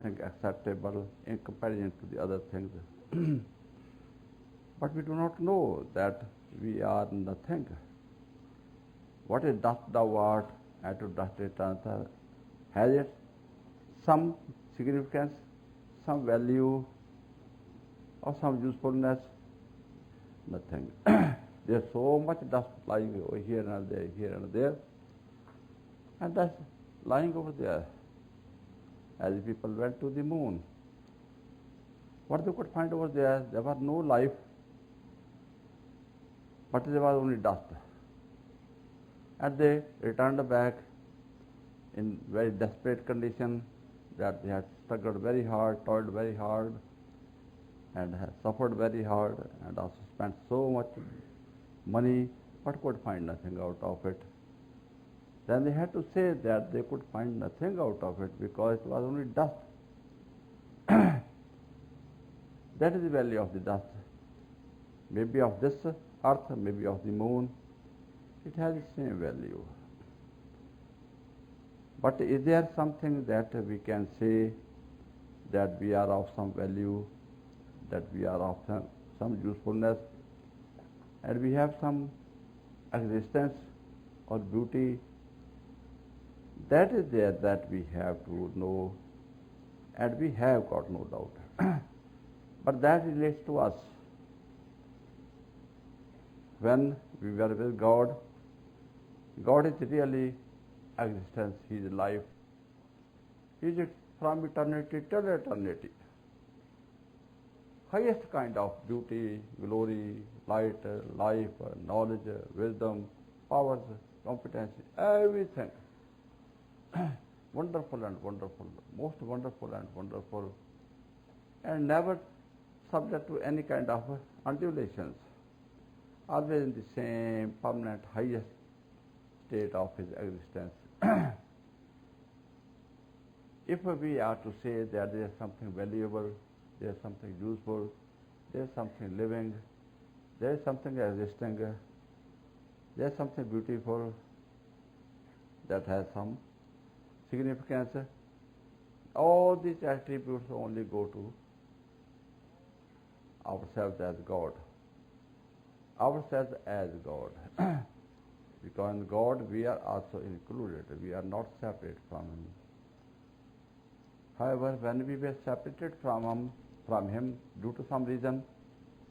acceptable in comparison to the other things. But we do not know that we are nothing. What is dust thou art, and to dust return? Has it some significance, some value, or some usefulness? Nothing. There's so much dust lying over here and there, and that's lying over there. As people went to the moon, what they could find over there was no life, but there was only dust. And they returned back in very desperate condition, that they had struggled very hard, toiled very hard, and had suffered very hard, and also spent so much money, but could find nothing out of it. Then they had to say that they could find nothing out of it because it was only dust. That is the value of the dust. Maybe of this earth, maybe of the moon, it has the same value. But is there something that we can say that we are of some value, that we are of some usefulness, and we have some existence or beauty? That is there that we have to know, and we have got no doubt. But that relates to us. When we were with God, God is really existence, He is life. He is from eternity till eternity. Highest kind of beauty, glory, light, life, knowledge, wisdom, powers, competency, everything. Wonderful and wonderful, most wonderful and wonderful, and never subject to any kind of undulations. Always in the same permanent highest state of His existence. If we are to say that there is something valuable, there is something useful, there is something living, there is something existing, there is something beautiful that has some significance, all these attributes only go to ourselves as God. Ourselves as God. Because in God we are also included, we are not separate from Him. However, when we were separated from Him due to some reason,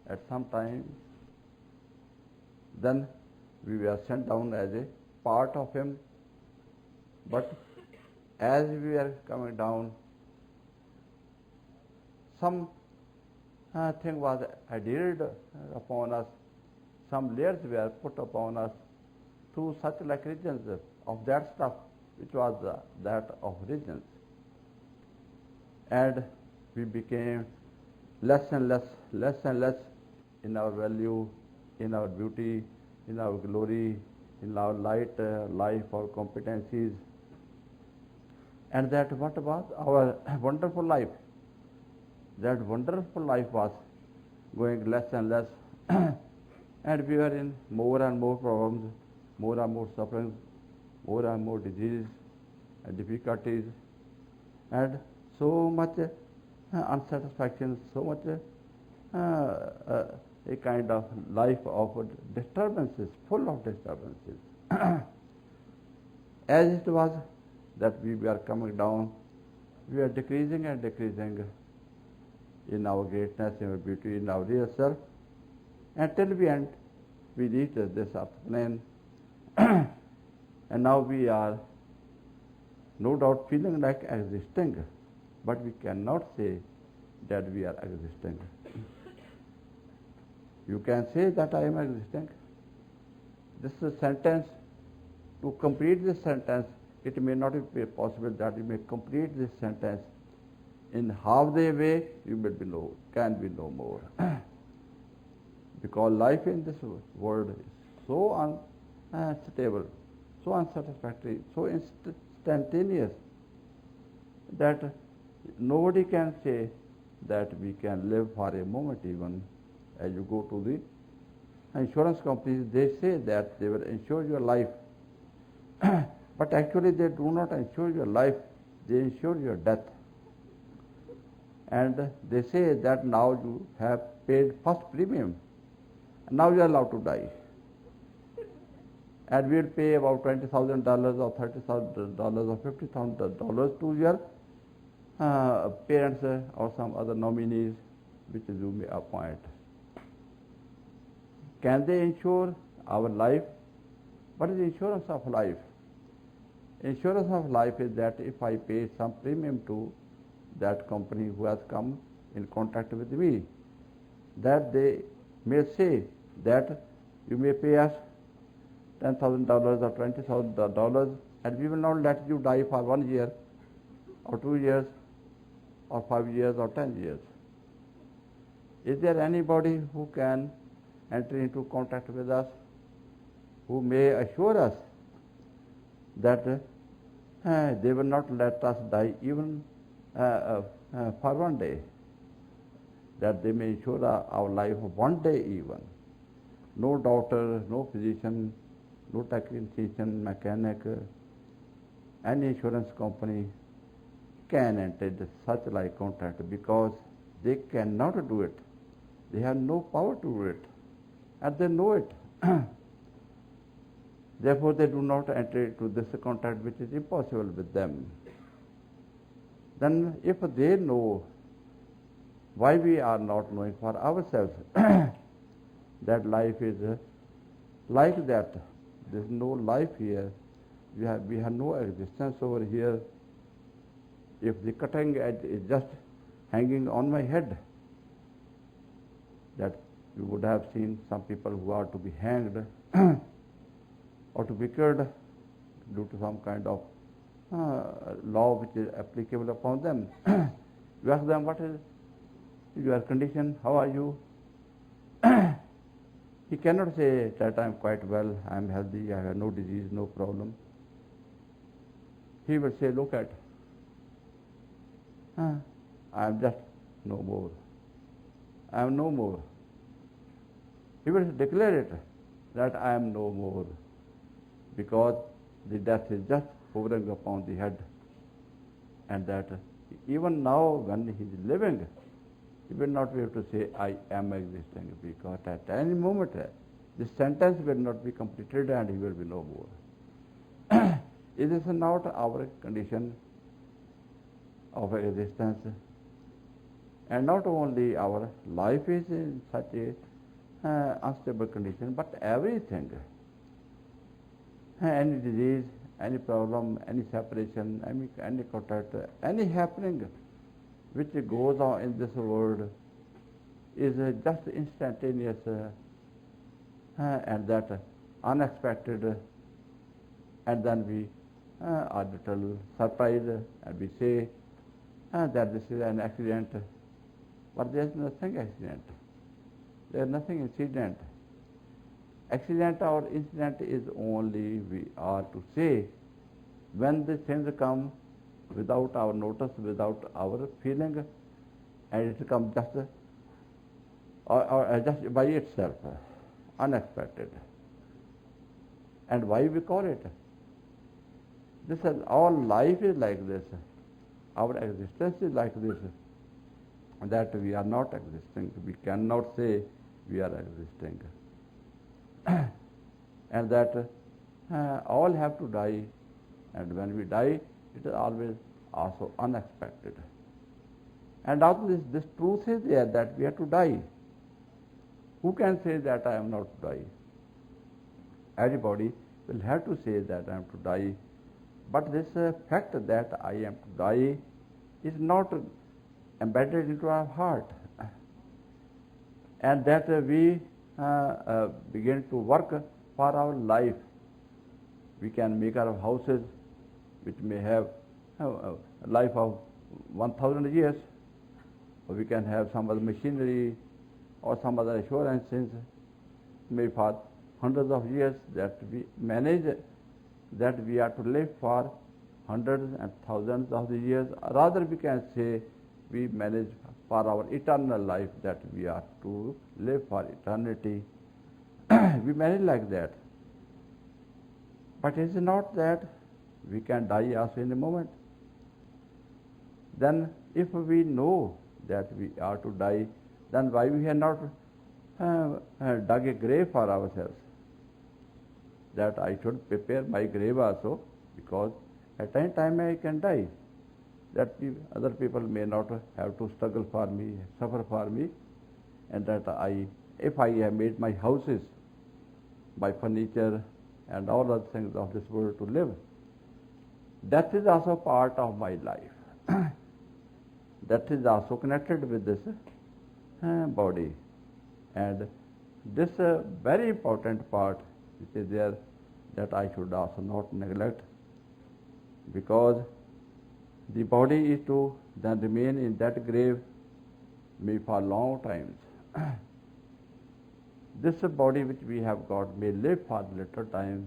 at some time, then we were sent down as a part of Him. But as we are coming down, some thing was adhered upon us, some layers were put upon us to such like regions of that stuff which was that of regions. And we became less and less in our value, in our beauty, in our glory, in our light, life, our competencies. And that what was our wonderful life? That wonderful life was going less and less, and we were in more and more problems, more and more sufferings, more and more diseases and difficulties, and so much unsatisfaction, so much a kind of life of disturbances, full of disturbances. As it was that we were coming down, we are decreasing and decreasing in our greatness, in our beauty, in our real self, until we reach this earth plane, and now we are no doubt feeling like existing, but we cannot say that we are existing. You can say that I am existing. This is a sentence. To complete this sentence, it may not be possible that you may complete this sentence in half the way. You can be no more. Because life in this world is so unstable, so unsatisfactory, so instantaneous that nobody can say that we can live for a moment even. As you go to the insurance companies, they say that they will insure your life. But actually they do not insure your life, they insure your death. and they say that now you have paid first premium, now you are allowed to die. And we will pay about $20,000 or $30,000 or $50,000 to your parents or some other nominees which you may appoint. Can they insure our life? What is insurance of life? Insurance of life is that if I pay some premium to that company who has come in contact with me, that they may say that you may pay us $10,000 or $20,000 and we will not let you die for 1 year or 2 years or 5 years or 10 years. Is there anybody who can enter into contact with us, who may assure us that they will not let us die even for 1 day, that they may insure our life 1 day even? No doctor, no physician, no technician, mechanic, any insurance company can enter into such like contract because they cannot do it. They have no power to do it, and they know it. Therefore, they do not enter into this contract, which is impossible with them. Then, if they know, why we are not knowing for ourselves that life is like that? There is no life here. We have no existence over here. If the cutting edge is just hanging on my head, that you would have seen some people who are to be hanged or to be killed due to some kind of law which is applicable upon them. You ask them, what is your condition? How are you? He cannot say that I am quite well, I am healthy, I have no disease, no problem. He will say, look at, I am just no more. I am no more. He will declare it that I am no more, because the death is just hovering upon the head, and that even now when he is living, he will not be able to say, I am existing, because at any moment this sentence will not be completed and he will be no more. Is this not our condition of existence? And not only our life is in such a unstable condition, but everything, any disease, any problem, any separation, any contact, any happening which goes on in this world is just instantaneous and that unexpected, and then we are little surprised and we say that this is an accident, but there is nothing accident. There is nothing incident. Accident or incident is only we are to say when the things come without our notice, without our feeling, and it comes just or just by itself, unexpected. And why we call it? This is, all life is like this. Our existence is like this, that we are not existing. We cannot say we are existing. And that all have to die, and when we die, it is always also unexpected. And also this truth is there that we have to die. Who can say that I am not to die? Everybody will have to say that I am to die. But this fact that I am to die is not embedded into our heart. And that we begin to work for our life. We can make our houses which may have a life of 1,000 years, or we can have some other machinery or some other assurances, maybe for hundreds of years, that we manage that we are to live for hundreds and thousands of the years. Rather, we can say we manage for our eternal life, that we are to live for eternity. We manage like that. But it is not that we can die also in a moment. Then if we know that we are to die, then why we have not dug a grave for ourselves? That I should prepare my grave also, because at any time I can die. That other people may not have to struggle for me, suffer for me, and that if I have made my houses, my furniture, and all other things of this world to live, death is also part of my life. That is also connected with this body. And this very important part which is there, that I should also not neglect, because the body is to then remain in that grave may for long times. This body which we have got may live for little time,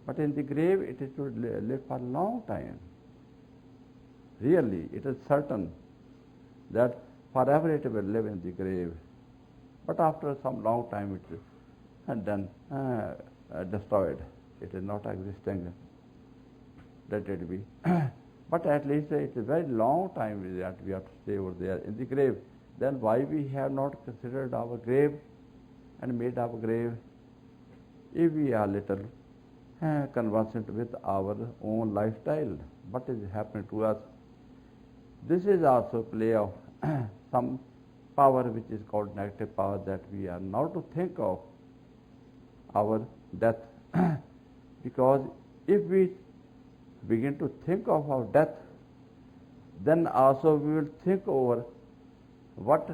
but in the grave it is to live for long time. Really, it is certain that forever it will live in the grave, but after some long time it is and then destroyed. It is not existing. Let it be. But at least it is a very long time that we have to stay over there in the grave. Then why we have not considered our grave and made our grave, if we are little conversant with our own lifestyle, what is happening to us? This is also play of some power which is called negative power, that we are not to think of our death. Because if we begin to think of our death, then also we will think over what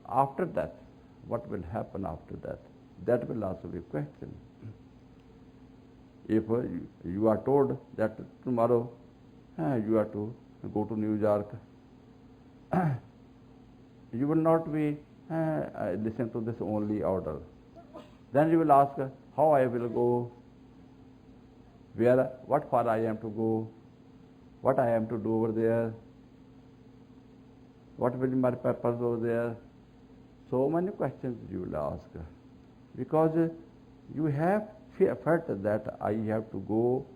after death, what will happen after death. That will also be a question. If you are told that tomorrow you are to go to New York, you will not be listen to this only order. Then you will ask how I will go, where, what for I am to go, what I am to do over there, what will be my purpose over there. So many questions you will ask, because you have felt that I have to go.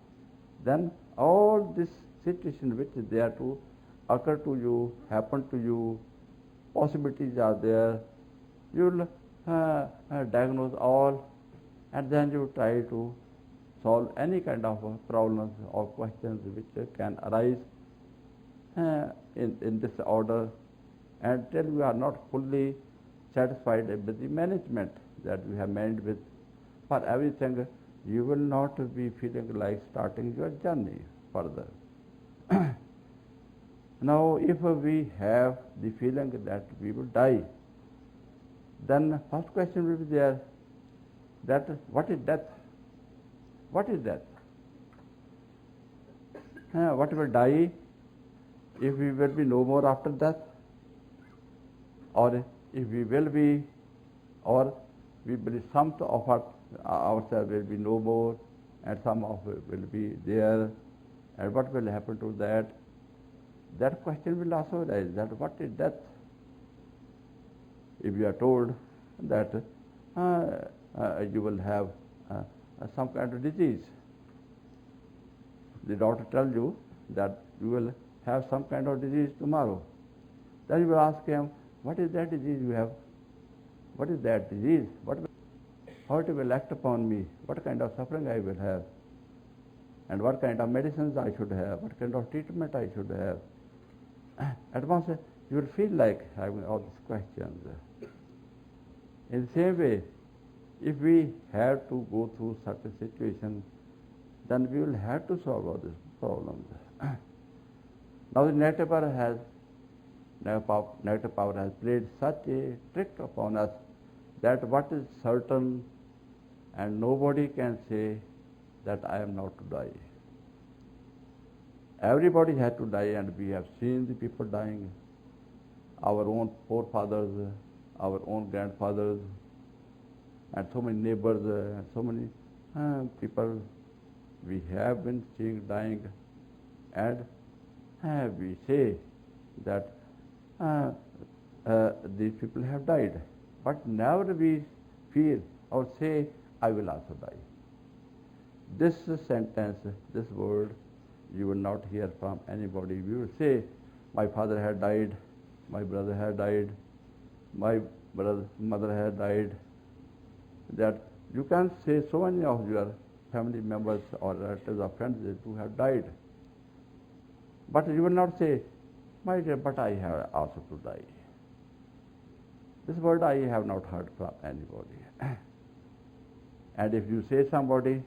Then all this situation which is there to occur to you, happen to you, possibilities are there. You will diagnose all, and then you try to solve any kind of problems or questions which can arise in this order, until you are not fully satisfied with the management that you have made with for everything. You will not be feeling like starting your journey further. Now, if we have the feeling that we will die, then first question will be there, that what is death? What is death? What will die? If we will be no more after death, or if we will be, or we believe some of ourselves will be no more, and some of it will be there, and what will happen to that? That question will also arise, that what is death? If you are told that you will have some kind of disease, the doctor tells you that you will have some kind of disease tomorrow, then you will ask him, what is that disease you have? What is that disease? How it will act upon me? What kind of suffering I will have? And what kind of medicines I should have? What kind of treatment I should have? At once you will feel like having all these questions. In the same way, if we have to go through such a situation, then we will have to solve all these problems. Now the negative power has played such a trick upon us that what is certain, and nobody can say that I am not to die. Everybody had to die, and we have seen the people dying. Our own forefathers, our own grandfathers, and so many neighbors, and so many people we have been seeing dying, and we say that these people have died, but never we feel or say, I will also die. This sentence, this word, you will not hear from anybody. We will say, my father had died, my brother has died, my mother has died, that you can say so many of your family members or relatives or friends who have died. But you will not say, my dear, but I have also to die. This word I have not heard from anybody. And if you say somebody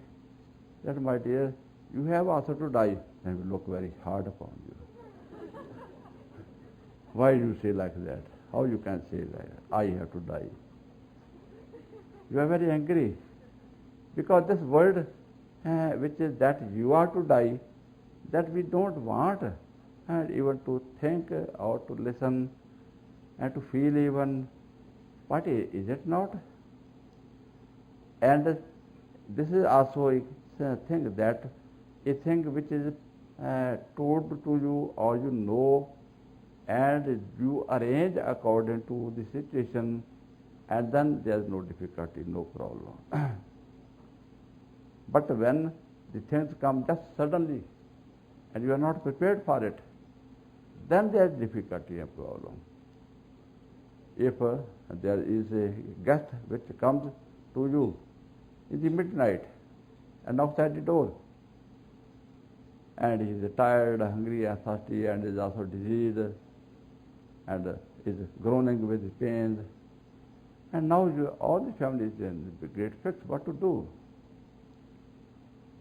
that, my dear, you have also to die, then will look very hard upon you. Why you say like that? How you can say that? I have to die. You are very angry. Because this word, which is that you are to die, that we don't want even to think or to listen and to feel even. What is it not? And this is also a thing that a thing which is told to you or you know, and you arrange according to the situation, and then there is no difficulty, no problem. But when the things come just suddenly and you are not prepared for it, then there is difficulty and problem. If there is a guest which comes to you in the midnight and knocks at the door, and he is tired, hungry and thirsty, and is also diseased, and is groaning with pains, and now all the family is in a great fix what to do.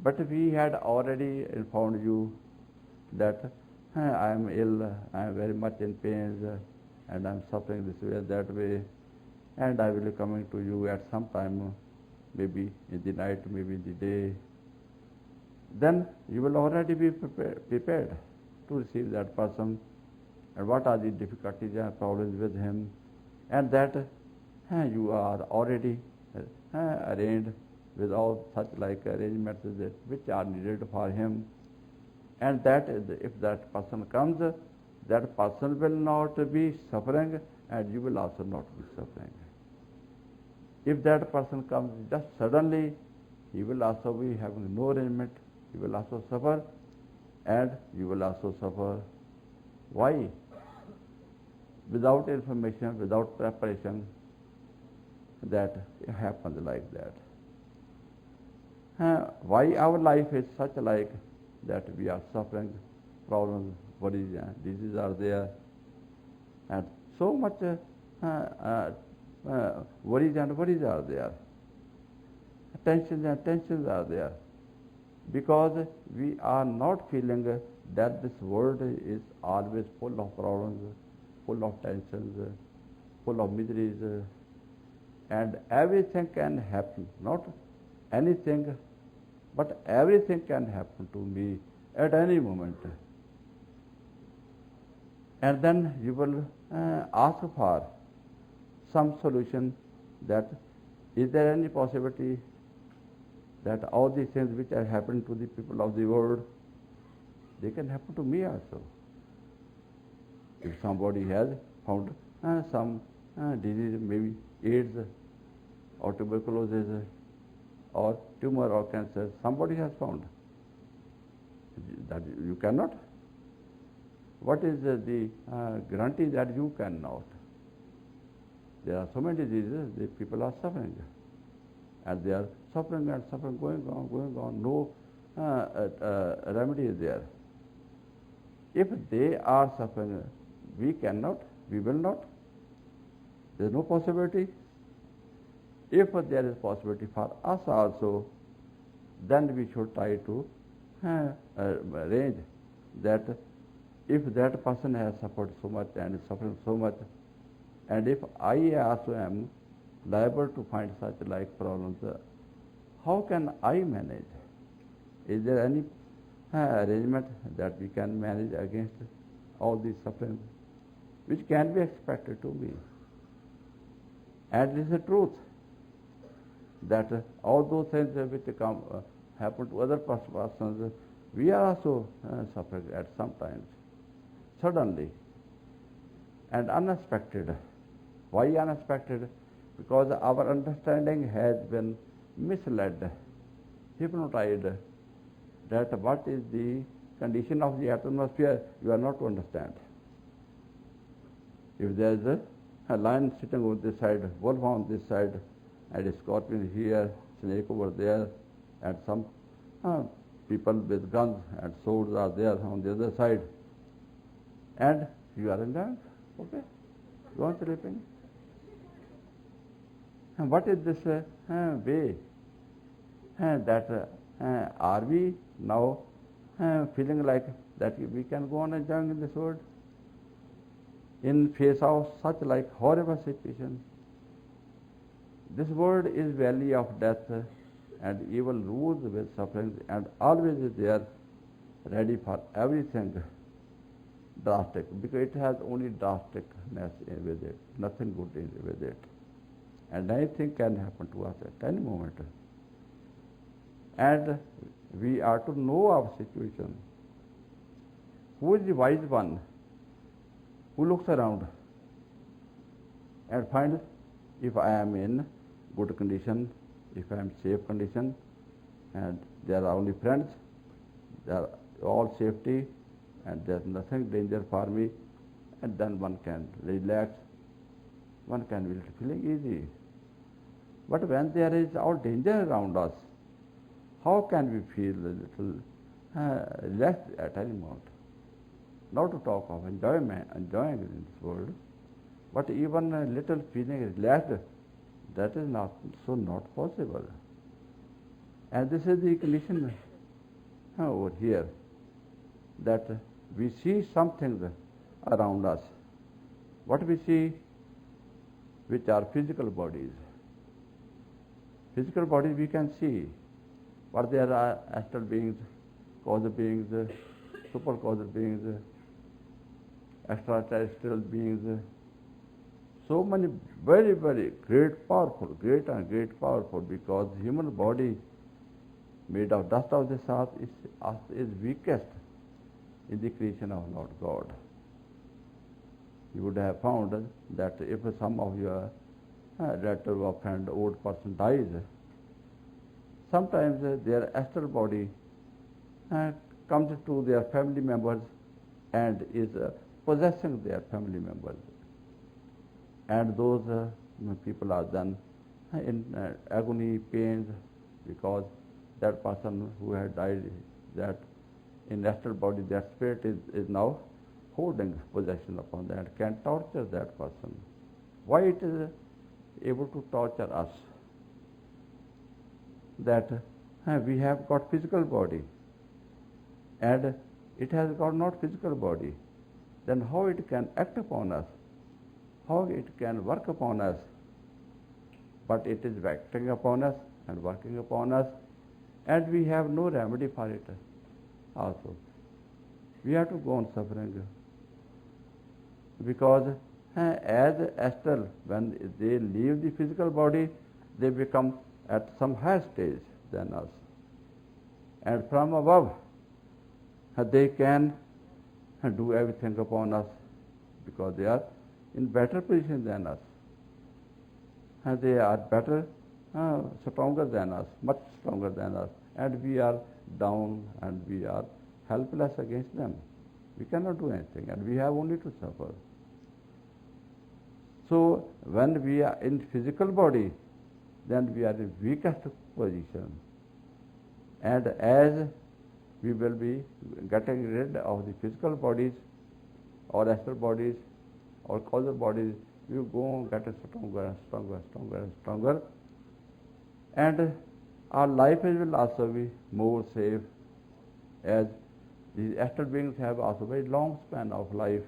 But we had already informed you that I am ill, I am very much in pains, and I am suffering this way, that way, and I will be coming to you at some time, maybe in the night, maybe in the day. Then you will already be prepared to receive that person, and what are the difficulties and problems with him, and that you are already arranged with all such like arrangements which are needed for him, and that if that person comes, that person will not be suffering, and you will also not be suffering. If that person comes just suddenly, he will also be having no arrangement, he will also suffer, and you will also suffer. Why? Without information, without preparation, that happens like that. Why our life is such like that we are suffering, problems, worries, diseases are there, and so much worries and worries are there. Tensions and tensions are there, because we are not feeling that this world is always full of problems, full of tensions, full of miseries, and everything can happen. Not anything, but everything can happen to me at any moment. And then you will ask for some solution, that is there any possibility that all these things which are happening to the people of the world, they can happen to me also. If somebody has found some disease, maybe AIDS or tuberculosis or tumor or cancer, somebody has found. That you cannot. What is the guarantee that you cannot? There are so many diseases, the people are suffering. And they are suffering and suffering, going on. No remedy is there. If they are suffering, we cannot, we will not. There is no possibility. If there is possibility for us also, then we should try to arrange that if that person has suffered so much and is suffering so much, and if I also am liable to find such like problems, how can I manage? Is there any arrangement that we can manage against all these sufferings, which can be expected to me? And this is the truth, that all those things which happen to other persons, we are also suffering at some times, suddenly and unexpected. Why unexpected? Because our understanding has been misled, hypnotized, that what is the condition of the atmosphere, you are not to understand. If there is a lion sitting on this side, wolf on this side, and a scorpion here, snake over there, and some people with guns and swords are there on the other side, and you are enjoying, okay, go on sleeping. And what is this way? That are we now feeling like that we can go on enjoying in this world in face of such like horrible situation? This world is valley of death, and evil rules with suffering, and always is there ready for everything drastic, because it has only drasticness with it, nothing good with it. And anything can happen to us at any moment. And we are to know our situation. Who is the wise one who looks around and finds if I am in good condition, if I am safe condition, and there are only friends, they are all safety, and there is nothing danger for me, and then one can relax, one can be feeling easy. But when there is all danger around us, how can we feel a little relaxed at any moment? Not to talk of enjoying in this world, but even a little feeling relaxed, that is not possible. And this is the condition over here, that we see something around us. What we see, which are physical bodies. Physical bodies we can see, but there are astral beings, causal beings, super causal beings, extraterrestrial beings, so many very, very great and great powerful, because human body made of dust of this earth is weakest in the creation of Lord God. You would have found that if some of your relative or friend, old person dies, sometimes their astral body comes to their family members and is possessing their family members. And those people are then in agony, pains, because that person who had died, that in astral body, that spirit is now holding possession upon that, can torture that person. Why it is able to torture us? That we have got physical body, and it has got not physical body. Then how it can act upon us? How it can work upon us? But it is acting upon us and working upon us, and we have no remedy for it also. We have to go on suffering, because as astral, when they leave the physical body, they become at some higher stage than us. And from above, they can do everything upon us, because they are in better position than us. And they are better, stronger than us, much stronger than us. And we are down, and we are helpless against them. We cannot do anything, and we have only to suffer. So when we are in physical body, then we are in weakest position. And as we will be getting rid of the physical bodies, or astral bodies, or causal bodies, we go on getting stronger and stronger and stronger and stronger. And our life will also be more safe, as these astral beings have also very long span of life,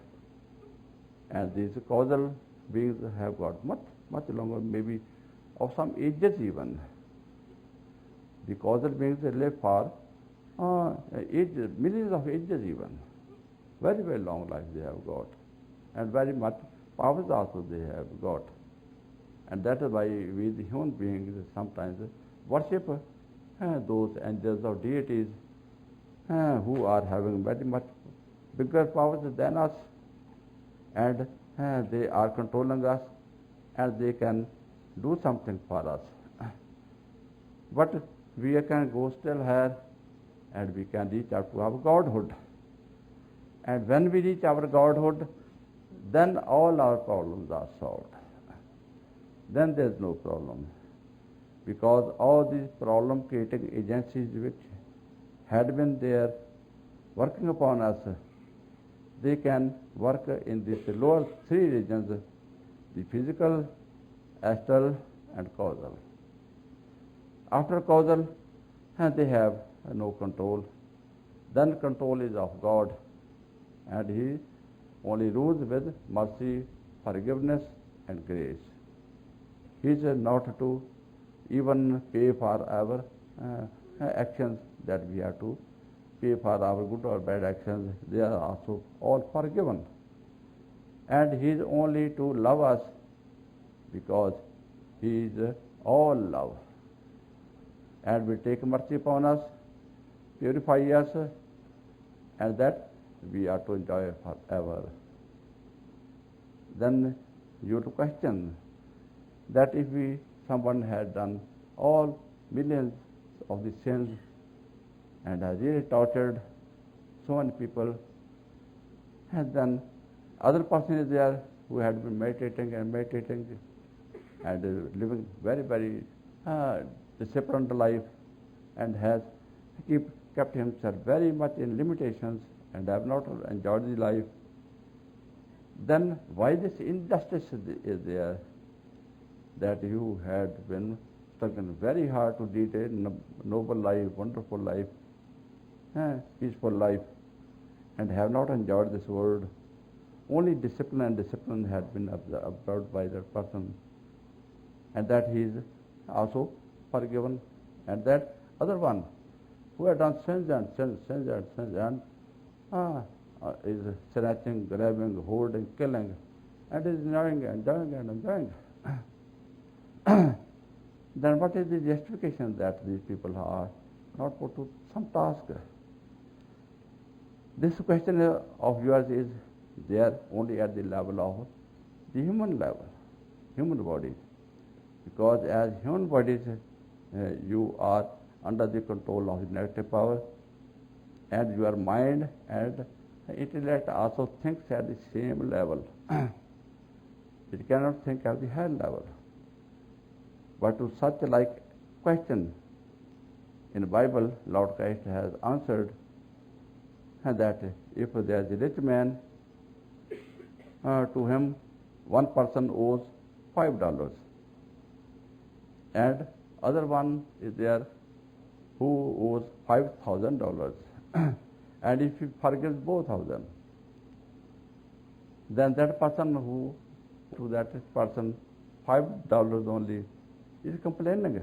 and these causal beings have got much, much longer, maybe of some ages even. The causal beings, they live for ages, millions of ages even. Very, very long life they have got, and very much powers also they have got. And that is why we, the human beings, sometimes worship those angels or deities who are having very much bigger powers than us, and they are controlling us, and they can do something for us. But we can go still higher, and we can reach out to our godhood. And when we reach our godhood, then all our problems are solved. Then there is no problem. Because all these problem creating agencies which had been there working upon us, they can work in these lower three regions, the physical, astral and causal. After causal, they have no control. Then control is of God, and He only rules with mercy, forgiveness and grace. He is not to even pay for our actions that we have to pay for our good or bad actions. They are also all forgiven. And He is only to love us because He is all love. And will take mercy upon us, purify us, and that we are to enjoy forever. Then you have to question that if someone had done all millions of the sins and has really tortured so many people, and then other person is there who had been meditating and living very, very disciplined life and has kept himself very much in limitations and have not enjoyed the life, then why this injustice is there that you had been struggling very hard to lead a noble life, wonderful life, peaceful life, and have not enjoyed this world? Only discipline had been observed by that person, and that he is also forgiven, and that other one who had done sins and is snatching, grabbing, holding, killing, and is enjoying. Then what is the justification that these people are not put to some task? This question of yours is there only at the level of the human level, human bodies. Because as human bodies, you are under the control of the negative power, and your mind and intellect also thinks at the same level. It cannot think at the higher level. But to such like question, in the Bible, Lord Christ has answered that if there is a rich man, to him one person owes $5, and other one is there who owes $5,000. And if he forgives both of them, then that person who to that person $5 only is complaining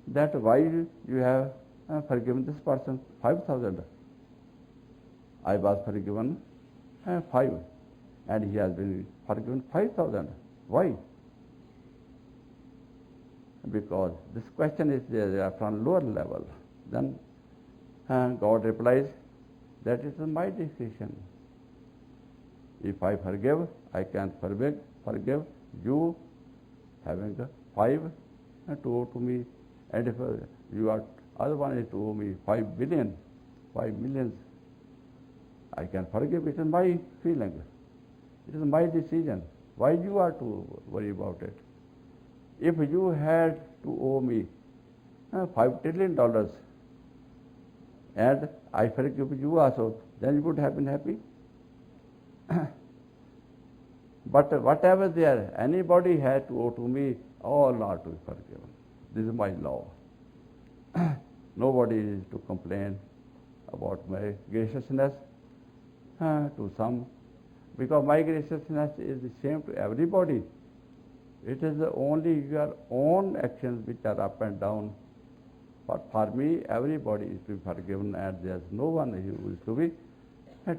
that why you have forgiven this person 5,000. I was forgiven 5, and he has been forgiven 5,000. Why? Because this question is there from lower level. Then God replies that it is my decision. If I forgive, I can forgive you having 5 to owe to me, and if you are other one is to owe me 5 billion, 5 millions, I can forgive. It is my feeling. It is my decision. Why you are to worry about it? If you had to owe me $5 trillion and I forgive you also, then you would have been happy. But whatever there, anybody had to owe to me, all are to be forgiven. This is my law. Nobody is to complain about my graciousness to some, because my graciousness is the same to everybody. It is only your own actions which are up and down. But for me, everybody is to be forgiven, and there is no one who is to be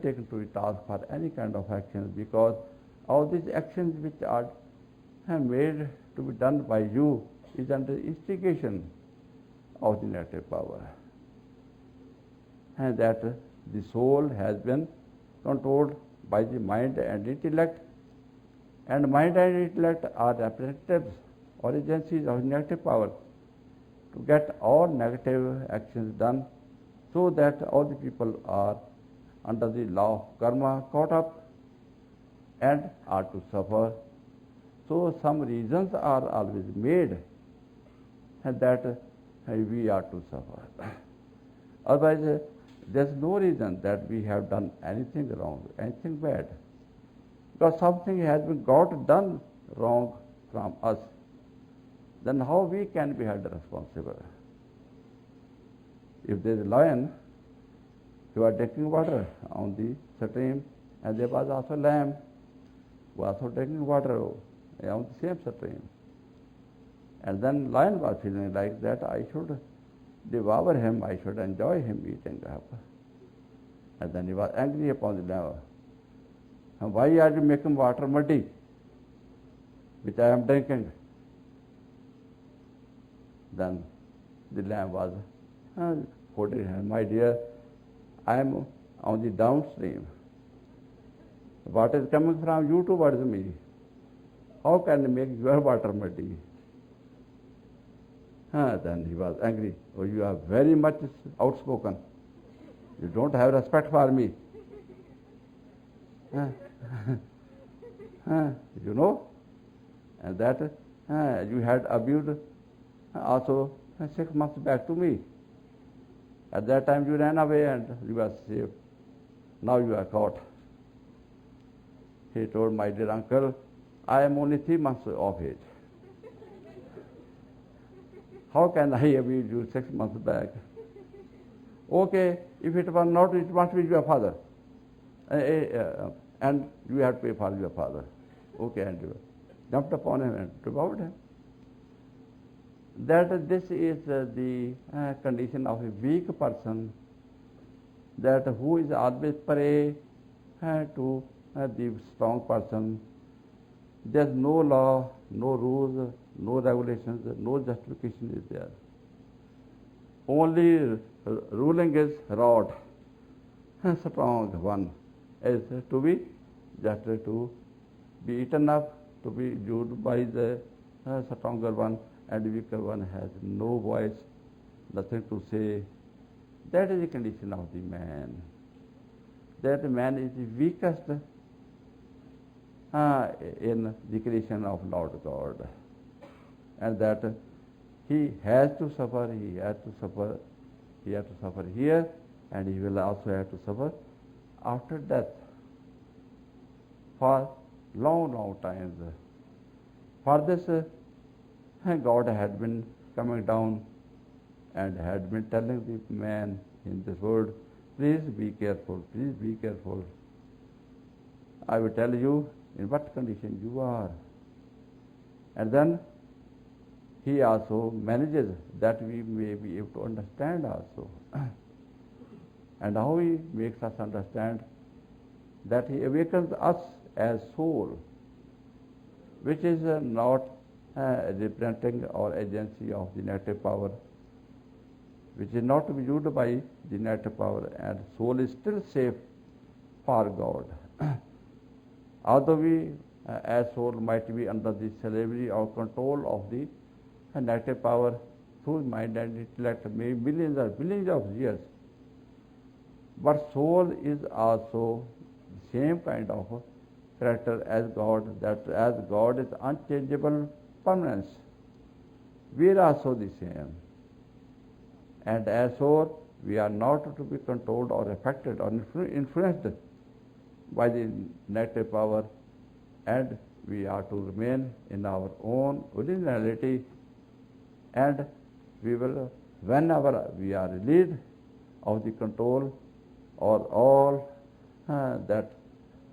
taken to task for any kind of actions, because all these actions which are made to be done by you is under instigation of the negative power. And that the soul has been controlled by the mind and intellect, and mind and intellect are representatives or agencies of negative power to get all negative actions done, so that all the people are under the law of karma caught up, and are to suffer. So some reasons are always made that we are to suffer. Otherwise, there's no reason that we have done anything wrong, anything bad. Because something has been got done wrong from us, then how we can be held responsible? If there is a lion, you are drinking water on the stream, and there was also a lamb who was also drinking water on the same stream. And then lion was feeling like that I should devour him, I should enjoy him eating up. And then he was angry upon the lamb. And why are you making water muddy, which I am drinking? Then the lamb was quoted him, my dear, I am on the downstream. Water is coming from you towards me. How can I make your water muddy? Then he was angry. Oh, you are very much outspoken. You don't have respect for me. You know? And that you had abused also 6 months back to me. At that time you ran away and you were saved. Now you are caught. He told, my dear uncle, I am only 3 months of age. How can I abuse you 6 months back? Okay, if it was not, it must be your father. And you have to pay for your father. Okay, and you jumped upon him and devoured him. That this is the condition of a weak person, that who is always prey to the strong person. There's no law, no rules, no regulations, no justification is there. Only ruling is rod, strong one, is to be just to be eaten up, to be used by the stronger one, and the weaker one has no voice, nothing to say. That is the condition of the man. That man is the weakest in the creation of Lord God. And that he has to suffer, he has to suffer here, and he will also have to suffer after death for long, long times. For this, God had been coming down and had been telling the man in this world, please be careful, please be careful. I will tell you in what condition you are. And then he also manages that we may be able to understand also. And how he makes us understand? That he awakens us as soul, which is not representing or agency of the negative power, which is not to be used by the negative power, and soul is still safe for God. Although we as soul might be under the slavery or control of the negative power through mind and intellect, maybe millions or billions of years, but soul is also the same kind of character as God, that as God is unchangeable permanence, we are also the same. And as soul, we are not to be controlled or affected or influenced by the negative power, and we are to remain in our own originality, and we will, whenever we are released of the control or all that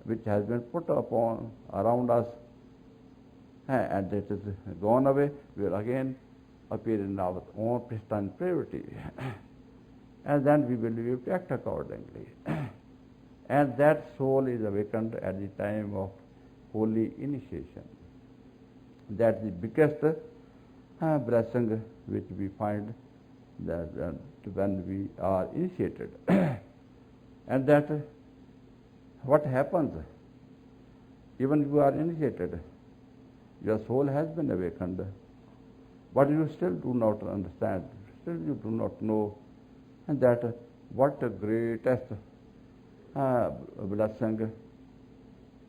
which has been put upon around us, and it is gone away, we will again appear in our own pristine purity. And then we will be able to act accordingly. And that soul is awakened at the time of holy initiation. That's the biggest blessing which we find that when we are initiated. And that what happens? Even if you are initiated, your soul has been awakened, but you still do not understand, still you do not know, and that what the greatest blessing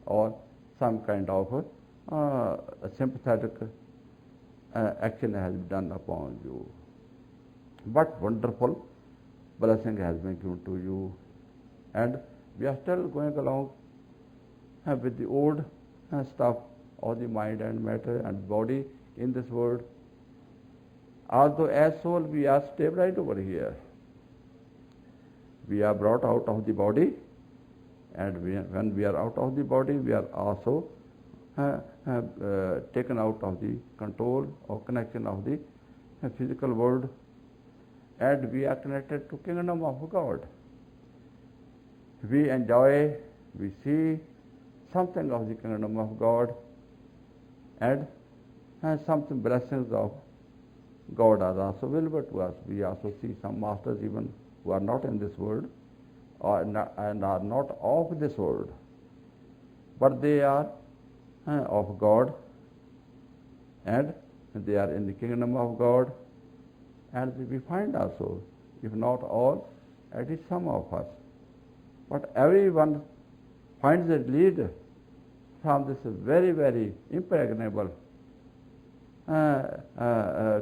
or some kind of a sympathetic action has been done upon you. What wonderful blessing has been given to you. And we are still going along with the old stuff of the mind and matter and body in this world. Although as soul we are stabilized over here. We are brought out of the body, and when we are out of the body, we are also taken out of the control or connection of the physical world, and we are connected to kingdom of God. We enjoy, we see something of the kingdom of God, and something blessings of God are also available to us. We also see some masters even who are not in this world and are not of this world, but they are of God, and they are in the kingdom of God, and we find also, if not all, at least some of us. But everyone finds a lead from this very, very impregnable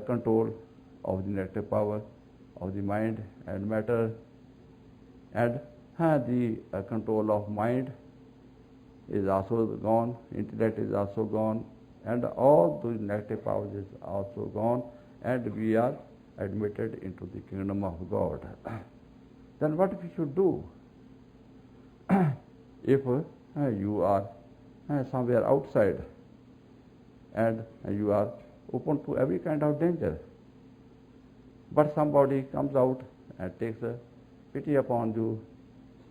control of the negative power of the mind and matter, and the control of mind is also gone, intellect is also gone, and all those negative powers is also gone, and we are admitted into the kingdom of God. Then what we should do? If you are somewhere outside and you are open to every kind of danger, but somebody comes out and takes a pity upon you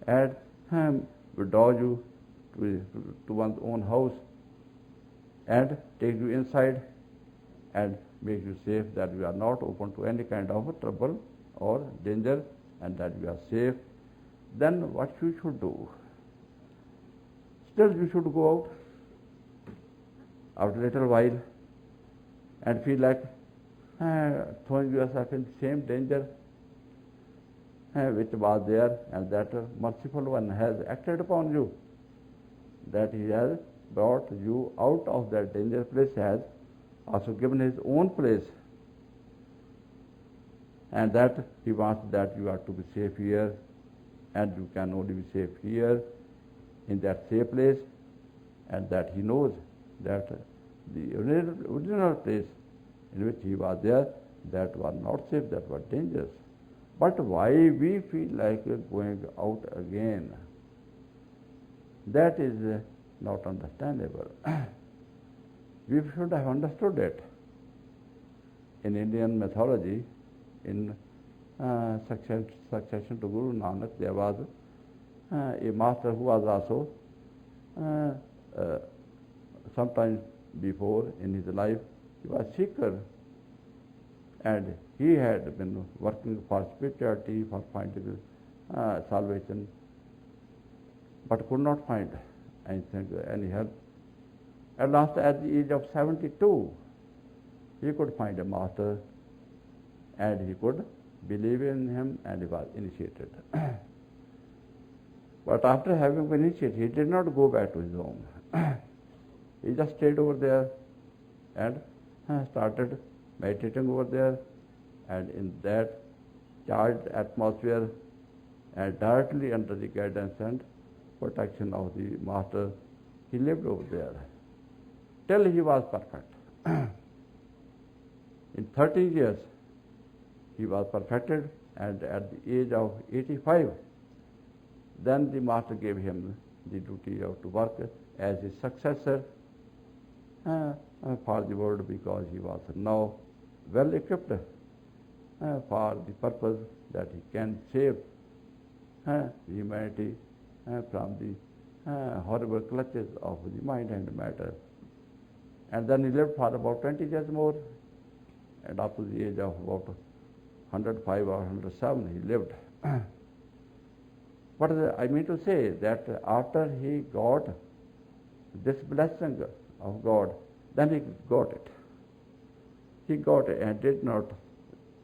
and withdraws you to one's own house and takes you inside and makes you safe, that you are not open to any kind of trouble or danger and that you are safe, then what you should do? Still you should go out after a little while and feel like throwing yourself in the same danger which was there, and that merciful one has acted upon you, that he has brought you out of that dangerous place, has also given his own place, and that he wants that you are to be safe here, and you can only be safe here in that safe place, and that he knows that the original place in which he was there, that was not safe, that was dangerous. But why we feel like going out again? That is not understandable. We should have understood it. In Indian mythology, in succession to Guru Nanak, there was a master who was also sometime before in his life, he was seeker, and he had been working for spirituality, for finding salvation, but could not find anything, any help. At last, at the age of 72, he could find a master, and he could believe in him, and he was initiated. But after having been initiated, he did not go back to his home. He just stayed over there and started meditating over there, and in that charged atmosphere and directly under the guidance and protection of the master, he lived over there till he was perfect. In 30 years, he was perfected, and at the age of 85, then the master gave him the duty to work as his successor for the world, because he was now well equipped for the purpose that he can save humanity from the horrible clutches of the mind and matter. And then he lived for about 20 years more, and up to the age of about 105 or 107 he lived. What I mean to say, that after he got this blessing of God, then he got it. He got it and did not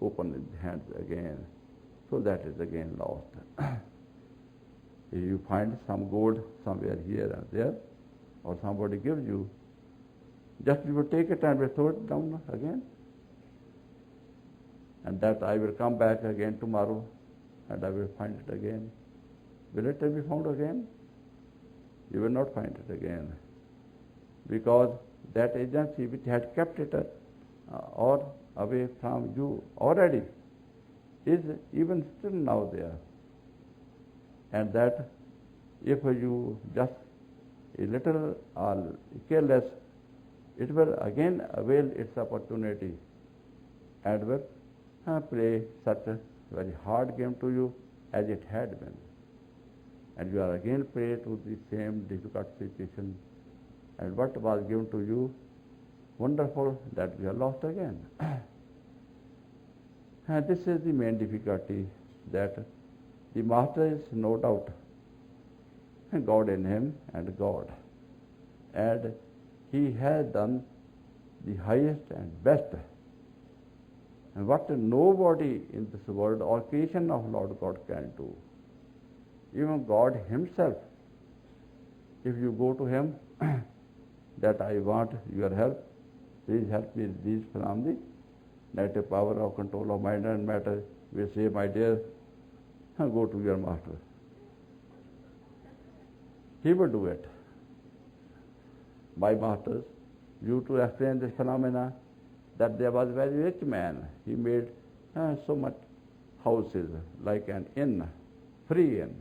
open his hands again. So that is again lost. If you find some gold somewhere here and there, or somebody gives you, just you will take it and will throw it down again. And that I will come back again tomorrow and I will find it again. Will it be found again? You will not find it again. Because that agency which had kept it or away from you already is even still now there. And that if you just a little careless, it will again avail its opportunity and will play such a very hard game to you as it had been. And you are again prey to the same difficult situation. And what was given to you, wonderful, that you have lost again. And this is the main difficulty, that the master is no doubt God in him and God. And he has done the highest and best. And what nobody in this world or creation of Lord God can do. Even God himself, if you go to him, that I want your help, please help me release from the negative power of control of mind and matter, we say, my dear, go to your master. He will do it. My masters, you to explain this phenomena, that there was a very rich man. He made so much houses, like an inn, free inn,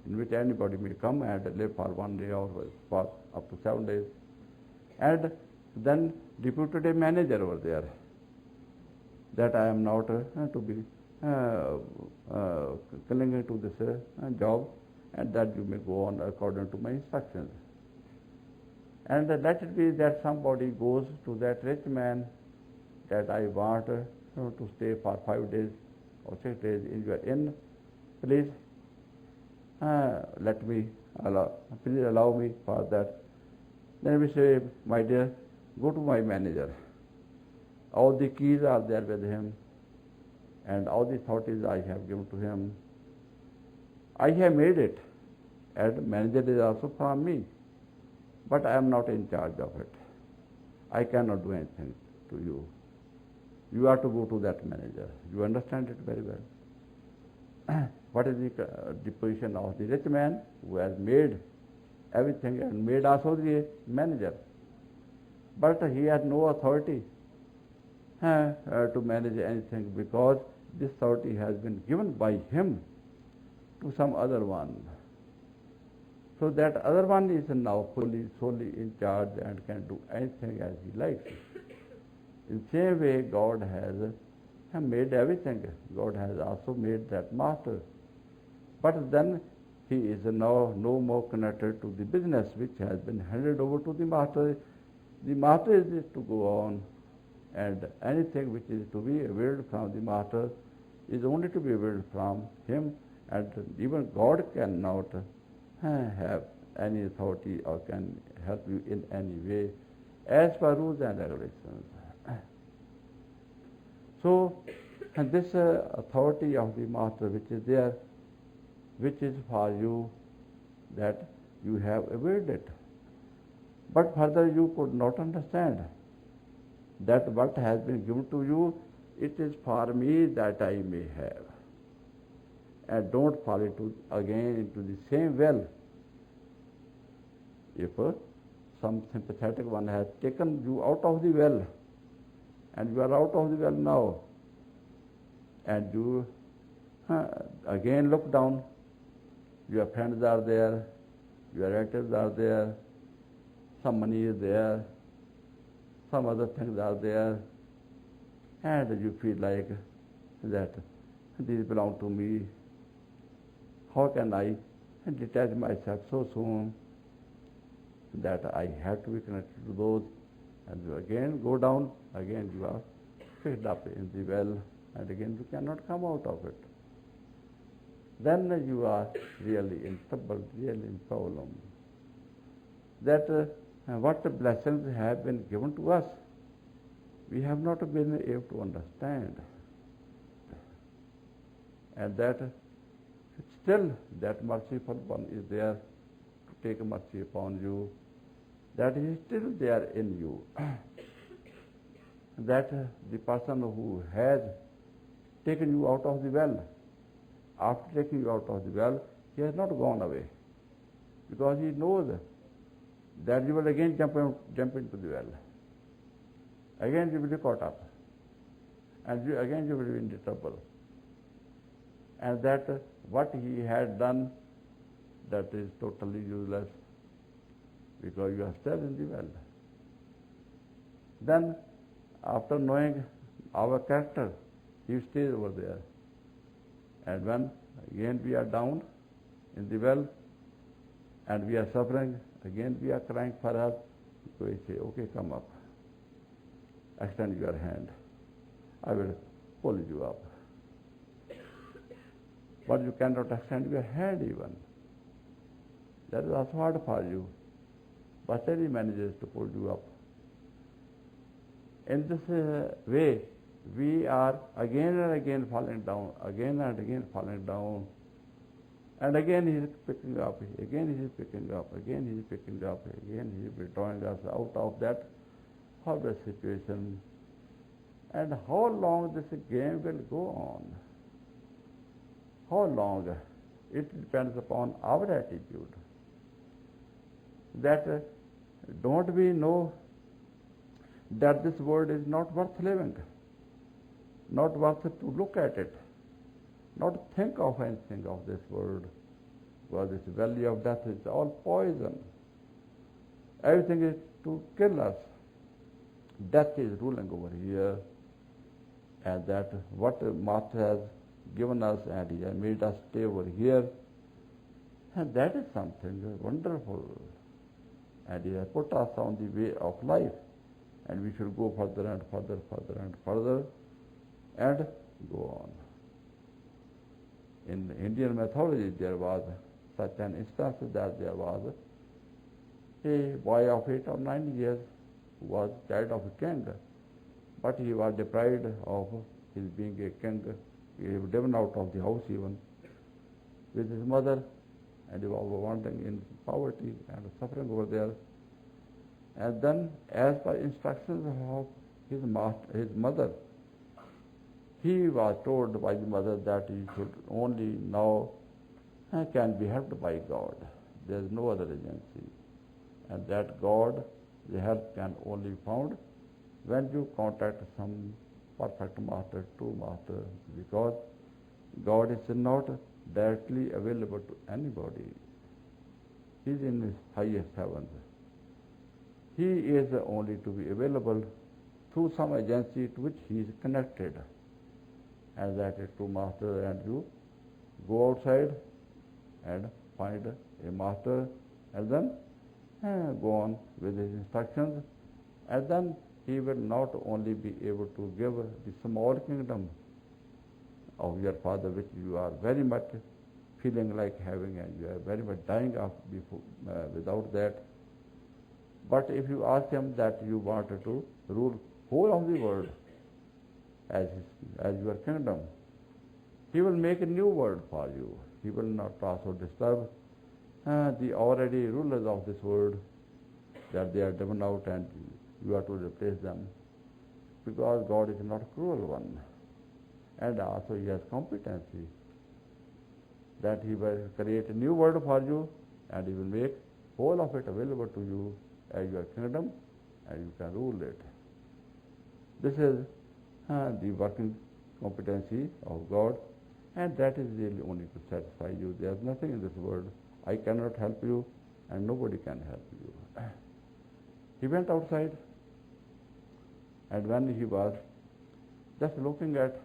in which anybody may come and live for 1 day or for up to 7 days. And then deputed a manager over there, that I am not to be clinging to this job, and that you may go on according to my instructions. And let it be that somebody goes to that rich man, that I want to stay for 5 days or 6 days in your inn. Please please allow me for that. Then we say, my dear, go to my manager. All the keys are there with him, and all the authorities I have given to him. I have made it, and manager is also from me, but I am not in charge of it. I cannot do anything to you. You are to go to that manager. You understand it very well. What is the position of the rich man who has made everything and made also the manager? But he has no authority to manage anything, because this authority has been given by him to some other one. So that other one is now solely in charge and can do anything as he likes. In the same way, God has made everything. God has also made that master. But then he is now no more connected to the business which has been handed over to the master. The master is to go on, and anything which is to be availed from the master is only to be availed from him, and even God cannot have any authority or can help you in any way as per rules and regulations. So, and this authority of the master which is there, which is for you, that you have availed it. But further you could not understand that what has been given to you, it is for me that I may have. And don't fall again into the same well. If some sympathetic one has taken you out of the well, and you are out of the well now, and you again look down, your friends are there, your relatives are there, some money is there, some other things are there, and you feel like that these belong to me. How can I detach myself so soon that I have to be connected to those? And you again go down, again you are picked up in the well, and again you cannot come out of it. Then you are really in trouble, really in problem. That what blessings have been given to us, we have not been able to understand. And that still that merciful one is there to take mercy upon you, that He is still there in you. That the person who has taken you out of the well, after taking you out of the well, He has not gone away, because He knows that you will again jump into the well. Again you will be caught up, and again you will be in trouble. And that what He had done, that is totally useless, because you are still in the well. Then, after knowing our character, He stays over there. And when again we are down in the well, and we are suffering, again we are crying for help, so He say, okay, come up. Extend your hand. I will pull you up. But you cannot extend your hand even. That is also hard for you. But still He manages to pull you up. In this way, we are again and again falling down, again and again falling down. And again He is picking up, again He is picking up, again He is picking up, again He is drawing us out of that horrible situation. And how long this game will go on? How long? It depends upon our attitude. That don't we know that this world is not worth living, not worth to look at it, not think of anything of this world, because this valley of death is all poison. Everything is to kill us. Death is ruling over here, and that what Master has given us, and He has made us stay over here, and that is something wonderful. And He has put us on the way of life, and we should go further and further, further and further, and go on. In Indian mythology, there was such an instance that there was a boy of 8 or 9 years who was child of a king, but he was deprived of his being a king. He was driven out of the house even with his mother, and he was wandering in poverty and suffering over there. And then, as per instructions of his mother, he was told by the mother that he should only now can be helped by God. There is no other agency. And that God, the help can only be found when you contact some perfect master, true master, because God is not directly available to anybody. He is in His highest heavens. He is only to be available through some agency to which He is connected. And that is true master, and you go outside and find a master, and then go on with his instructions, and then he will not only be able to give the small kingdom of your father, which you are very much feeling like having, and you are very much dying of without that. But if you ask him that you wanted to rule whole of the world as your kingdom, he will make a new world for you. He will not also disturb the already rulers of this world, that they are driven out and you are to replace them, because God is not a cruel one. And also He has competency, that He will create a new world for you, and He will make whole of it available to you as your kingdom, and you can rule it. This is the working competency of God, and that is really only to satisfy you. There is nothing in this world. I cannot help you, and nobody can help you. He went outside, and when he was just looking at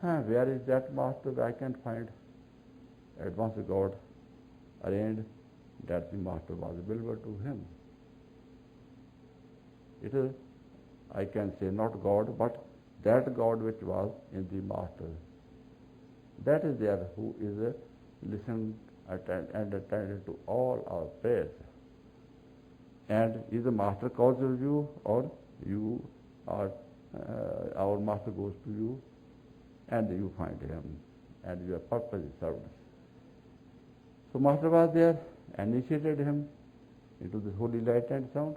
where is that master I can't find, at once God arranged that the master was available to him. It is, I can say, not God, but that God which was in the master. That is there who is listening and attending to all our prayers. And if the master calls you, or you are, our master goes to you, and you find him, and your purpose is served. So master was there, initiated him into this holy light and sound,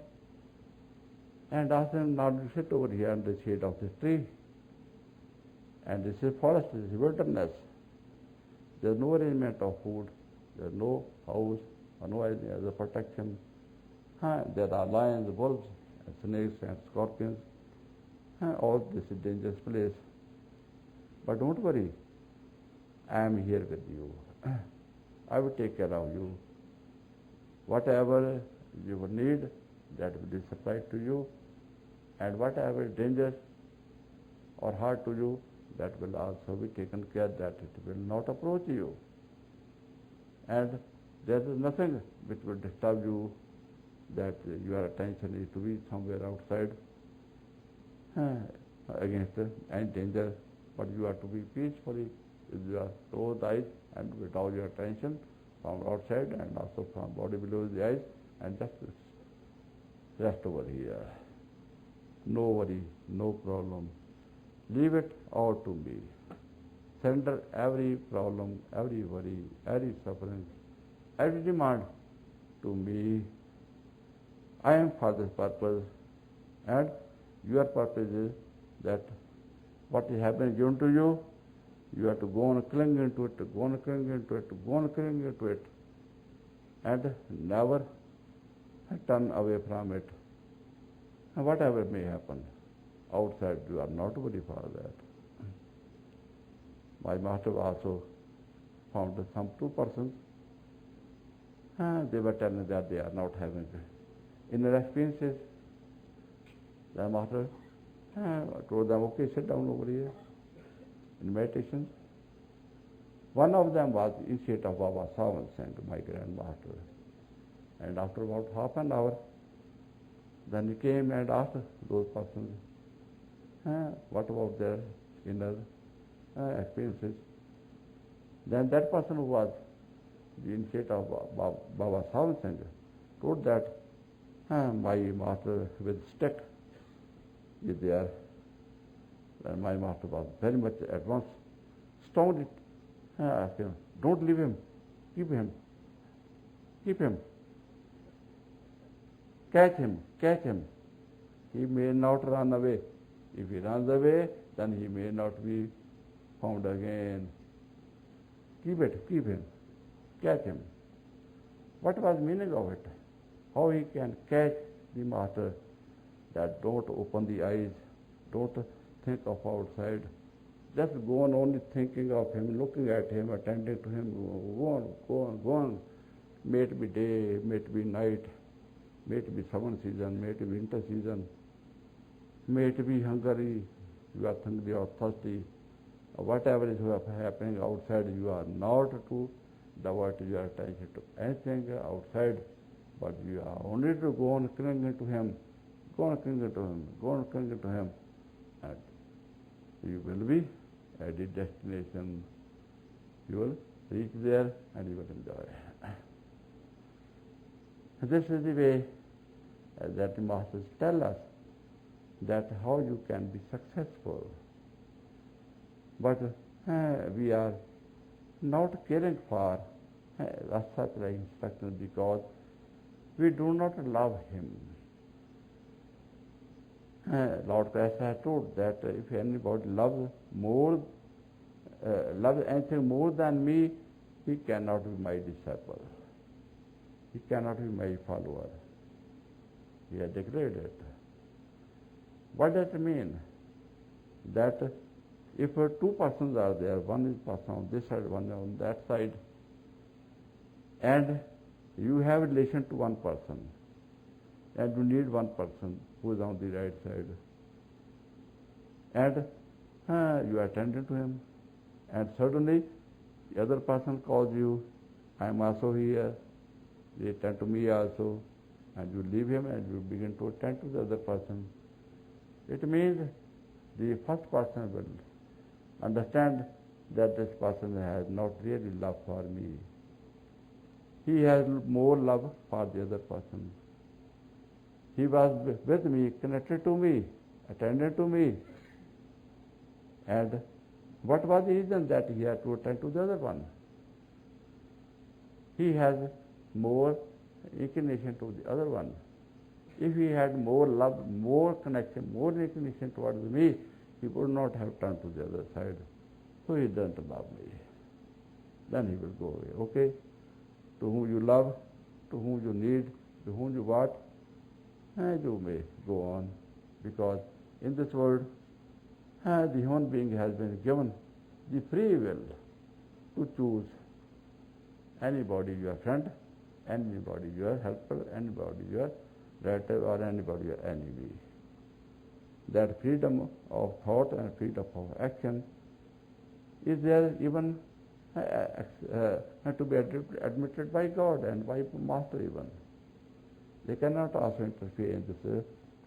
and asked him, now you sit over here in the shade of this tree. And this is forest, this is wilderness. There's no arrangement of food, there's no house, or no other protection. There are lions, wolves, and snakes and scorpions. All this is a dangerous place. But don't worry, I am here with you. I will take care of you. Whatever you will need, that will be supplied to you. And whatever is dangerous or hard to you, that will also be taken care that it will not approach you. And there is nothing which will disturb you, that your attention is to be somewhere outside against any danger, but you are to be peacefully with your closed eyes and withdraw your attention from outside and also from body below the eyes, and just rest over here. No worry, no problem. Leave it all to me. Surrender every problem, every worry, every suffering, every demand to me. I am for this purpose, and your purpose is that what has been given to you, you have to go on clinging to it, go on clinging to it, go on clinging to it, and never turn away from it. And whatever may happen outside, you are not worried for that. My master also found some two persons, they were telling that they are not having inner experiences. The master told them, okay, sit down over here in meditation. One of them was initiate of Baba Singh, my grandmaster. And after about half an hour, then he came and asked those persons, what about their inner experiences. Then that person who was the initiate of Baba Singh told that my master with stick is there. And my master was very much at once stoned it. Asked him, don't leave him, keep him, keep him. Catch him, catch him. He may not run away. If he runs away, then he may not be found again. Keep it, keep him, catch him. What was the meaning of it? How he can catch the master? That don't open the eyes, don't think of outside. Just go on only thinking of him, looking at him, attending to him. Go on, go on, go on. May it be day, may it be night, may it be summer season, may it be winter season, may it be hungry, you are hungry or thirsty. Whatever is happening outside, you are not to divert your attention to anything outside, but you are only to go on clinging to him, go on clinging to him, go on clinging to him, and you will be at the destination. You will reach there and you will enjoy. This is the way that the masters tell us that how you can be successful. But we are not caring for such like instructions because we do not love him. Lord Christ has told that if anybody loves anything more than me, he cannot be my disciple. He cannot be my follower. He has declared it. What does it mean? That if two persons are there, one is person on this side, one on that side, and you have relation to one person, and you need one person who is on the right side, and you are attending to him, and suddenly the other person calls you, I am also here, they attend to me also, and you leave him and you begin to attend to the other person. It means the first person will understand that this person has not really love for me. He has more love for the other person. He was with me, connected to me, attended to me. And what was the reason that he had to attend to the other one? He has more inclination to the other one. If he had more love, more connection, more inclination towards me, he would not have turned to the other side. So he doesn't love me. Then he will go away. Okay? To whom you love, to whom you need, to whom you want, you may go on. Because in this world, the human being has been given the free will to choose anybody your friend, anybody your helper, anybody your relative, or anybody your enemy. That freedom of thought and freedom of action is there even to be admitted by God and by Master even. They cannot also interfere in this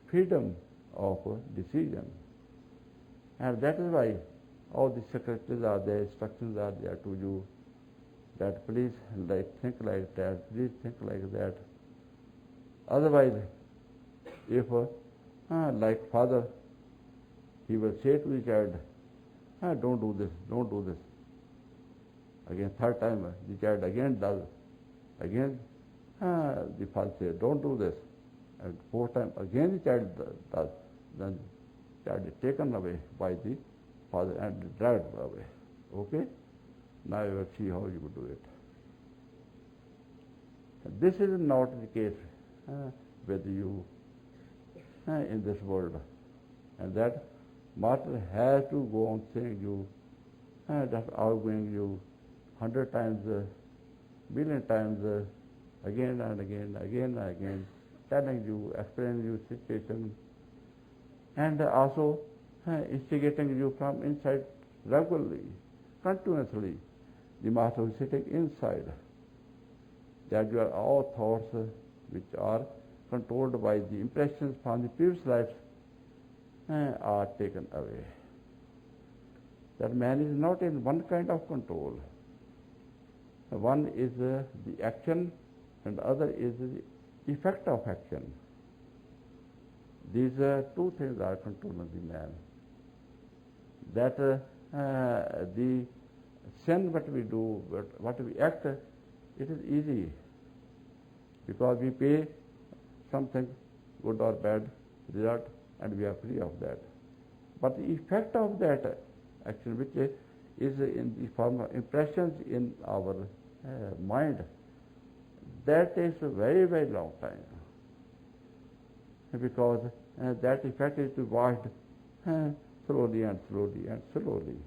freedom of decision. And that is why all the secretaries are there, instructions are there to you, that please think like that, please think like that. Otherwise, if like father, he will say to the child, don't do this, don't do this. Again, third time, the child again does. Again, the father says, don't do this. And fourth time, again the child does. Then the child is taken away by the father and dragged away. Okay? Now you will see how you will do it. This is not the case with you in this world. And that Master has to go on saying you, just arguing you 100 times, million times, again and again, again and again, telling you, explaining you situation, and also instigating you from inside regularly, continuously. The Master is sitting inside. That your all thoughts which are controlled by the impressions from the previous lives are taken away. That man is not in one kind of control. One is the action and the other is the effect of action. These two things are controlling the man. That the sin what we do, what we act, it is easy because we pay something, good or bad result, and we are free of that. But the effect of that action, which is in the form of impressions in our mind, that takes a very, very long time because that effect is washed slowly and slowly and slowly.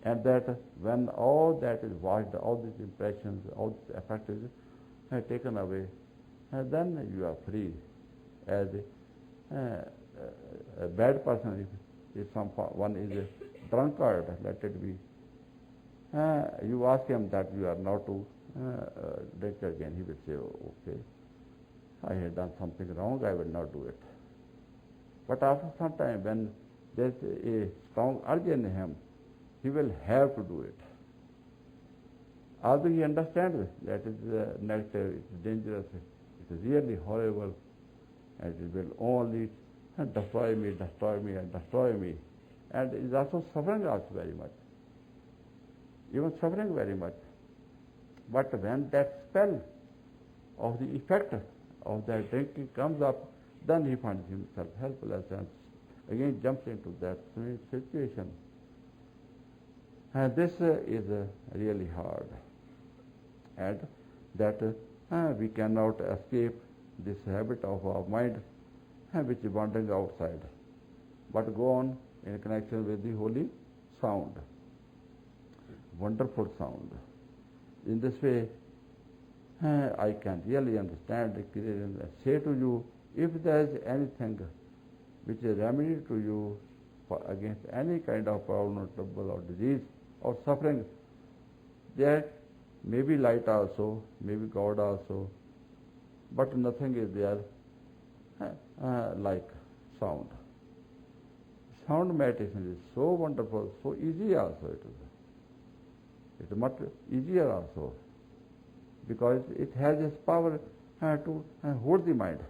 And that when all that is washed, all these impressions, all these effects is taken away, then you are free. As a bad person, if one is a drunkard, let it be, you ask him that you are not to drink again, he will say, oh, okay, I have done something wrong, I will not do it. But after some time, when there is a strong urge in him, he will have to do it. Although he understands that it is negative, it is dangerous, it is really horrible, and it will only destroy me, destroy me, and destroy me. And it is also suffering also very much. Even suffering very much. But when that spell of the effect of that drinking comes up, then he finds himself helpless and again jumps into that same situation. And this is really hard. And that we cannot escape this habit of our mind which is wandering outside, but go on in connection with the holy sound, wonderful sound. In this way, I can really understand and say to you, if there is anything which is remedy to you against any kind of problem or trouble or disease or suffering, there may be light also, maybe God also, but nothing is there like sound. Sound meditation is so wonderful, so easy also it is. It is much easier also because it has this power to hold the mind.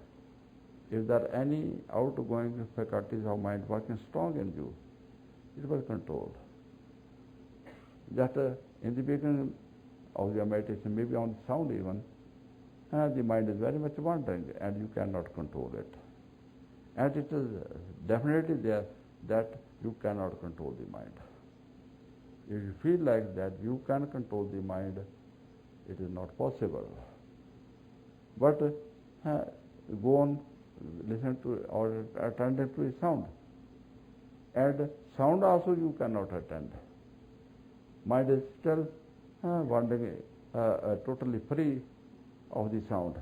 If there are any outgoing faculties of mind working strong in you, it will control. That in the beginning of your meditation, maybe on the sound even, the mind is very much wandering and you cannot control it. And it is definitely there that you cannot control the mind. If you feel like that you can control the mind, it is not possible. But go on, listen to or attend to a sound. And sound also you cannot attend. Mind is still wandering, totally free of the sound.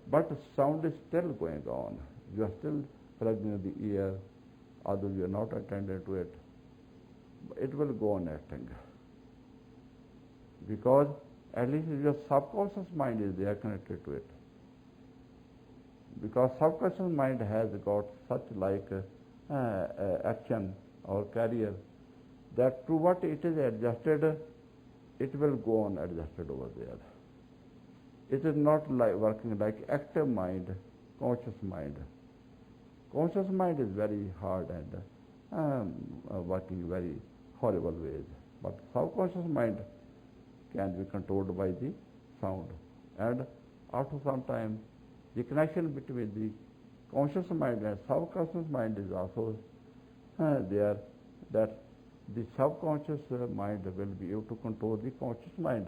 But sound is still going on. You are still plugged in the ear, although you are not attending to it. It will go on acting. Because at least your subconscious mind is there connected to it. Because subconscious mind has got such like action or carrier that to what it is adjusted, it will go on adjusted over there. It is not like working like active mind, conscious mind. Conscious mind is very hard and working very horrible ways. But subconscious mind can be controlled by the sound. And after some time, the connection between the conscious mind and subconscious mind is also there, that the subconscious mind will be able to control the conscious mind.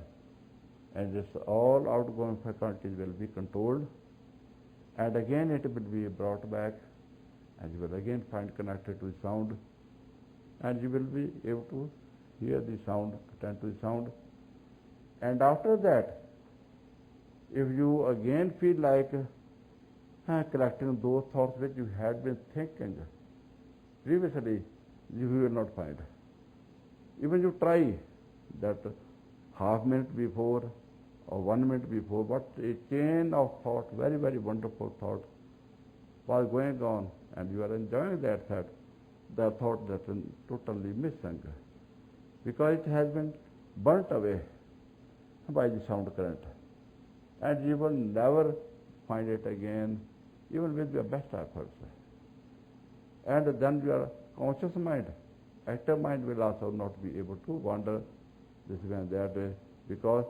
And this all outgoing faculties will be controlled, and again it will be brought back, and you will again find connected to the sound, and you will be able to hear the sound, attend to the sound. And after that, if you again feel like collecting those thoughts which you had been thinking previously, you will not find. Even you try that half minute before or 1 minute before, but a chain of thought, very, very wonderful thought, was going on, and you are enjoying that thought, the thought that is totally missing, because it has been burnt away by the sound current, and you will never find it again, even with your best efforts. And then your conscious mind, active mind, will also not be able to wander this way and that way, because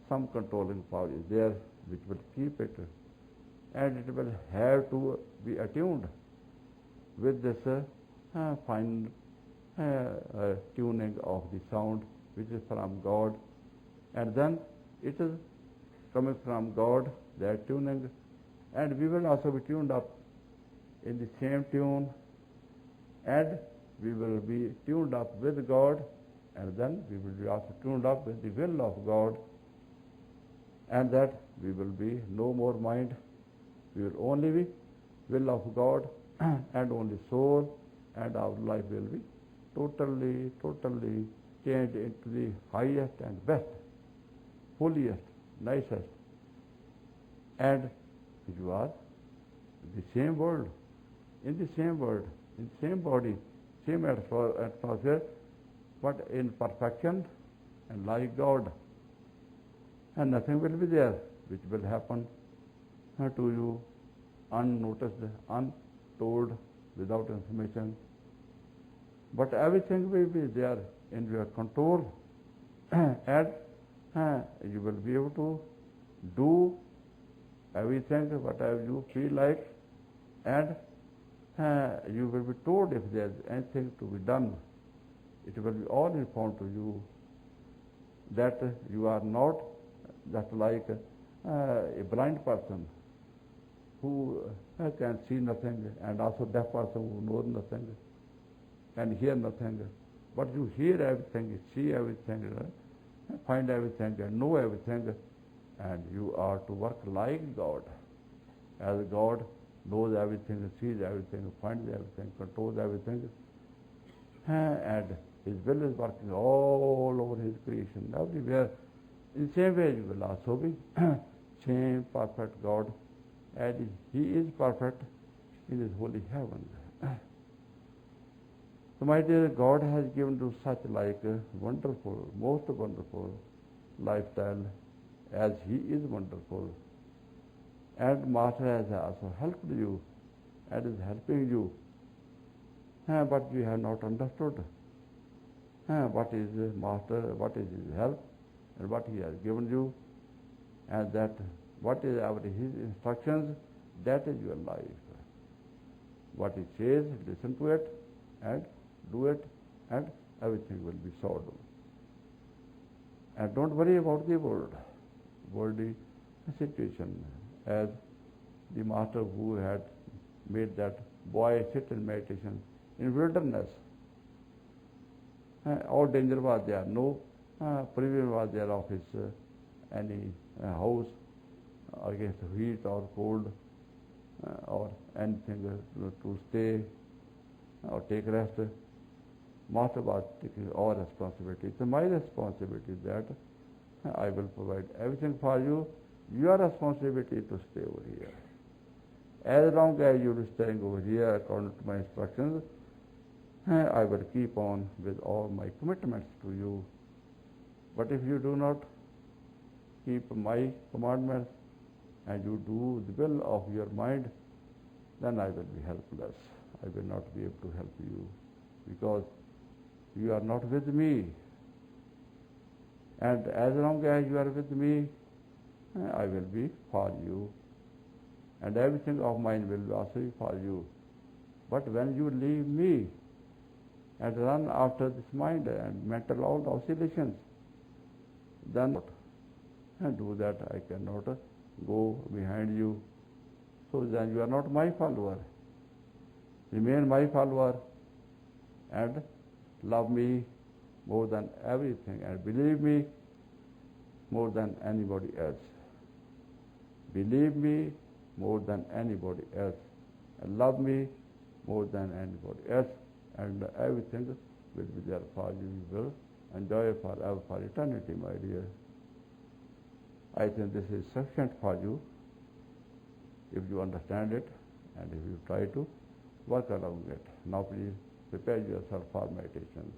some controlling power is there which will keep it, and it will have to be attuned with this fine tuning of the sound which is from God, and then it is coming from God, that tuning, and we will also be tuned up in the same tune, and we will be tuned up with God, and then we will be also tuned up with the will of God, and that we will be no more mind, we will only be will of God and only soul, and our life will be totally, totally changed into the highest and best, holiest, nicest. And you are the same world, in the same world, in the same body, same atmosphere, but in perfection and like God. And nothing will be there which will happen to you unnoticed, untold, without information. But everything will be there in your control, and you will be able to do everything whatever you feel like, and you will be told if there is anything to be done. It will be all informed to you that you are not just like a blind person who can see nothing, and also deaf person who knows nothing, can hear nothing, but you hear everything, you see everything, find everything, and know everything, and you are to work like God, as God knows everything, sees everything, finds everything, controls everything, and His will is working all over His creation, everywhere. In the same way, you will also be same perfect God, and He is perfect in His holy heaven. So, my dear, God has given you such like a wonderful, most wonderful lifestyle, as He is wonderful. And Master has also helped you and is helping you. But you have not understood what is Master, what is His help, and what He has given you, and that what is His instructions, that is your life. What He says, listen to it and do it, and everything will be solved. And don't worry about the worldly situation, as the master who had made that boy sit in meditation in wilderness. All danger was there, no provision was there of his any house against heat or cold or anything to stay or take rest. Master was taking all responsibility. It's my responsibility that I will provide everything for you. Your responsibility to stay over here. As long as you are staying over here according to my instructions, I will keep on with all my commitments to you. But if you do not keep my commandments and you do the will of your mind, then I will be helpless. I will not be able to help you because you are not with me. And as long as you are with me, I will be for you. And everything of mine will also be for you. But when you leave me and run after this mind and mental all oscillations, then and do that I cannot go behind you. So then you are not my follower. Remain my follower and love me more than everything and believe me more than anybody else. Believe me more than anybody else and love me more than anybody else, and everything will be there for you. You will enjoy forever, for eternity, my dear. I think this is sufficient for you if you understand it and if you try to work along it. Now please prepare yourself for meditations.